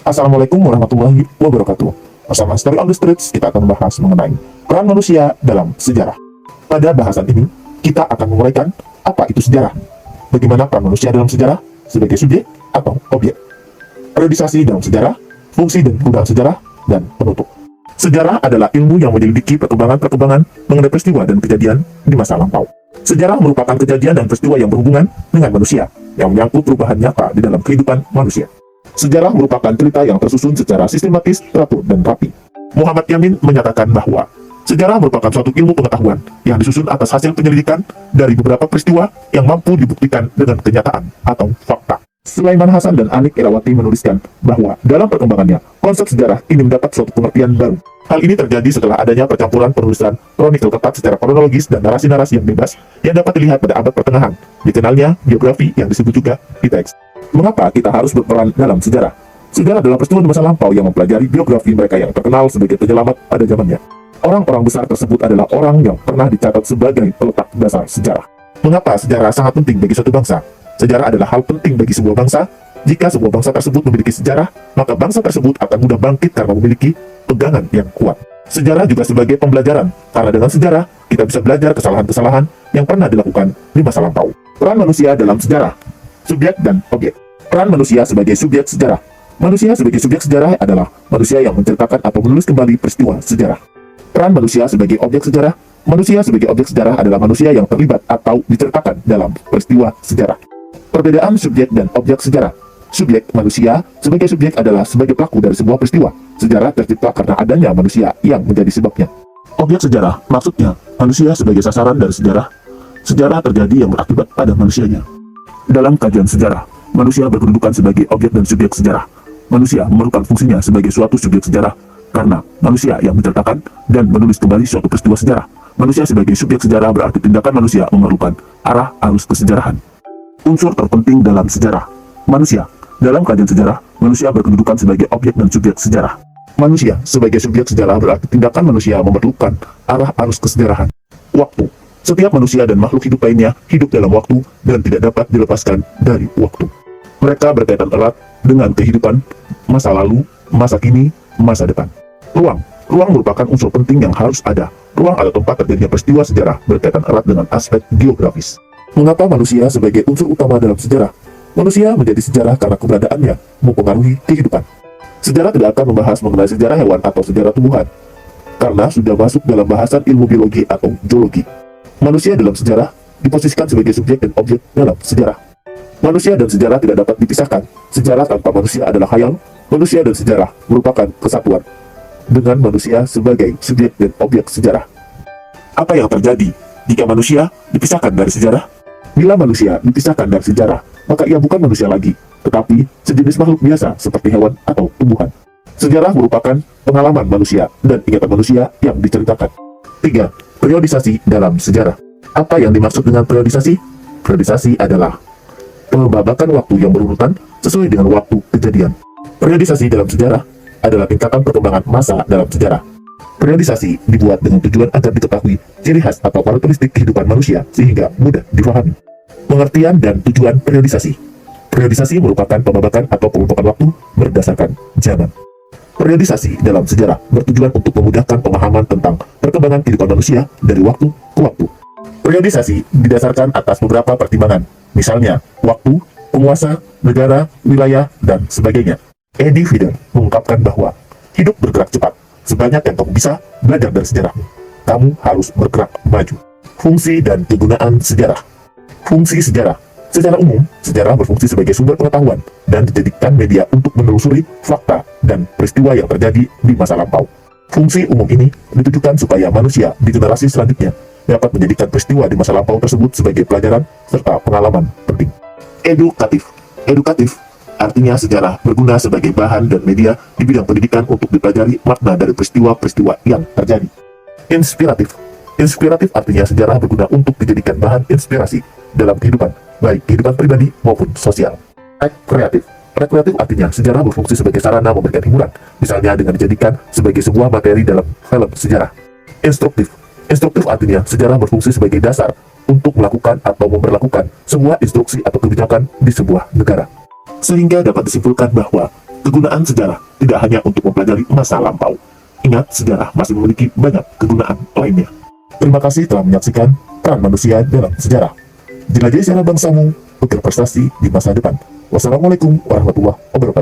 Assalamualaikum warahmatullahi wabarakatuh. Bersama Story on the Streets, kita akan membahas mengenai peran manusia dalam sejarah. Pada bahasan ini, kita akan menguraikan apa itu sejarah, bagaimana peran manusia dalam sejarah sebagai subjek atau objek, periodisasi dalam sejarah, fungsi dan kegunaan sejarah, dan penutup. Sejarah adalah ilmu yang menyelidiki perkembangan-perkembangan mengenai peristiwa dan kejadian di masa lampau. Sejarah merupakan kejadian dan peristiwa yang berhubungan dengan manusia, yang menyangkut perubahan nyata di dalam kehidupan manusia. Sejarah merupakan cerita yang tersusun secara sistematis, teratur, dan rapi. Muhammad Yamin menyatakan bahwa sejarah merupakan suatu ilmu pengetahuan yang disusun atas hasil penyelidikan dari beberapa peristiwa yang mampu dibuktikan dengan kenyataan atau fakta. Sulaiman Hasan dan Anik Irawati menuliskan bahwa dalam perkembangannya, konsep sejarah ini mendapat suatu pengertian baru. Hal ini terjadi setelah adanya percampuran penulisan kronikal ketat secara kronologis dan narasi-narasi yang bebas yang dapat dilihat pada abad pertengahan. Dikenalnya biografi yang disebut juga teks. Mengapa kita harus berperan dalam sejarah? Sejarah adalah peristiwa di masa lampau yang mempelajari biografi mereka yang terkenal sebagai penyelamat pada zamannya. Orang-orang besar tersebut adalah orang yang pernah dicatat sebagai peletak dasar sejarah. Mengapa sejarah sangat penting bagi suatu bangsa? Sejarah adalah hal penting bagi sebuah bangsa. Jika sebuah bangsa tersebut memiliki sejarah, maka bangsa tersebut akan mudah bangkit karena memiliki pegangan yang kuat. Sejarah juga sebagai pembelajaran, karena dengan sejarah, kita bisa belajar kesalahan-kesalahan yang pernah dilakukan di masa lampau. Peran manusia dalam sejarah, subjek dan objek. Peran manusia sebagai subjek sejarah. Manusia sebagai subjek sejarah adalah manusia yang menceritakan atau menulis kembali peristiwa sejarah. Peran manusia sebagai objek sejarah. Manusia sebagai objek sejarah adalah manusia yang terlibat atau diceritakan dalam peristiwa sejarah. Perbedaan subjek dan objek sejarah. Subjek manusia sebagai subjek adalah sebagai pelaku dari sebuah peristiwa. Sejarah tercipta karena adanya manusia yang menjadi sebabnya. Objek sejarah maksudnya manusia sebagai sasaran dari sejarah. Sejarah terjadi yang berakibat pada manusianya. Dalam kajian sejarah, manusia berkedudukan sebagai objek dan subjek sejarah. Manusia memerlukan fungsinya sebagai suatu subjek sejarah karena manusia yang menceritakan dan menulis kembali suatu peristiwa sejarah. Manusia sebagai subjek sejarah berarti tindakan manusia memerlukan arah arus kesejarahan. Unsur terpenting dalam sejarah. Manusia. Dalam kajian sejarah, manusia berkedudukan sebagai objek dan subjek sejarah. Manusia sebagai subjek sejarah berarti tindakan manusia memerlukan arah arus kesejarahan. Waktu. Setiap manusia dan makhluk hidup lainnya hidup dalam waktu dan tidak dapat dilepaskan dari waktu. Mereka berkaitan erat dengan kehidupan, masa lalu, masa kini, masa depan. Ruang. Ruang merupakan unsur penting yang harus ada. Ruang atau tempat terjadinya peristiwa sejarah berkaitan erat dengan aspek geografis. Mengapa manusia sebagai unsur utama dalam sejarah? Manusia menjadi sejarah karena keberadaannya mempengaruhi kehidupan. Sejarah tidak akan membahas mengenai sejarah hewan atau sejarah tumbuhan, karena sudah masuk dalam bahasan ilmu biologi atau zoologi. Manusia dalam sejarah diposisikan sebagai subjek dan objek dalam sejarah. Manusia dan sejarah tidak dapat dipisahkan. Sejarah tanpa manusia adalah khayal. Manusia dan sejarah merupakan kesatuan dengan manusia sebagai subjek dan objek sejarah. Apa yang terjadi jika manusia dipisahkan dari sejarah? Bila manusia dipisahkan dari sejarah, maka ia bukan manusia lagi, tetapi sejenis makhluk biasa seperti hewan atau tumbuhan. Sejarah merupakan pengalaman manusia dan ingatan manusia yang diceritakan. 3. Periodisasi dalam sejarah. Apa yang dimaksud dengan periodisasi? Periodisasi adalah pembabakan waktu yang berurutan sesuai dengan waktu kejadian. Periodisasi dalam sejarah adalah tingkatan perkembangan masa dalam sejarah. Periodisasi dibuat dengan tujuan agar diketahui ciri khas atau karakteristik kehidupan manusia sehingga mudah difahami. Pengertian dan tujuan periodisasi. Periodisasi merupakan pembabakan atau pengelompokan waktu berdasarkan zaman. Periodisasi dalam sejarah bertujuan untuk memudahkan pemahaman tentang perkembangan kehidupan manusia dari waktu ke waktu. Periodisasi didasarkan atas beberapa pertimbangan, misalnya waktu, penguasa, negara, wilayah, dan sebagainya. Eddie Vedder mengungkapkan bahwa hidup bergerak cepat. Sebanyak yang kamu bisa, belajar dari sejarahmu. Kamu harus bergerak maju. Fungsi dan kegunaan sejarah. Fungsi sejarah. Secara umum, sejarah berfungsi sebagai sumber pengetahuan dan dijadikan media untuk menelusuri fakta dan peristiwa yang terjadi di masa lampau. Fungsi umum ini ditujukan supaya manusia di generasi selanjutnya dapat menjadikan peristiwa di masa lampau tersebut sebagai pelajaran serta pengalaman penting. Edukatif. Edukatif artinya sejarah berguna sebagai bahan dan media di bidang pendidikan untuk dipelajari makna dari peristiwa-peristiwa yang terjadi. Inspiratif. Inspiratif artinya sejarah berguna untuk dijadikan bahan inspirasi dalam kehidupan, baik kehidupan pribadi maupun sosial. Rekreatif. Rekreatif artinya sejarah berfungsi sebagai sarana memberikan hiburan, misalnya dengan dijadikan sebagai sebuah materi dalam film sejarah. Instruktif. Instruktif artinya sejarah berfungsi sebagai dasar untuk melakukan atau memberlakukan sebuah instruksi atau kebijakan di sebuah negara. Sehingga dapat disimpulkan bahwa Kegunaan sejarah tidak hanya untuk mempelajari masa lampau. Ingat, sejarah masih memiliki banyak kegunaan lainnya. Terima kasih telah menyaksikan peran manusia dalam sejarah. Jelajah sejarah bangsamu untuk berprestasi di masa depan. Wassalamualaikum warahmatullahi wabarakatuh.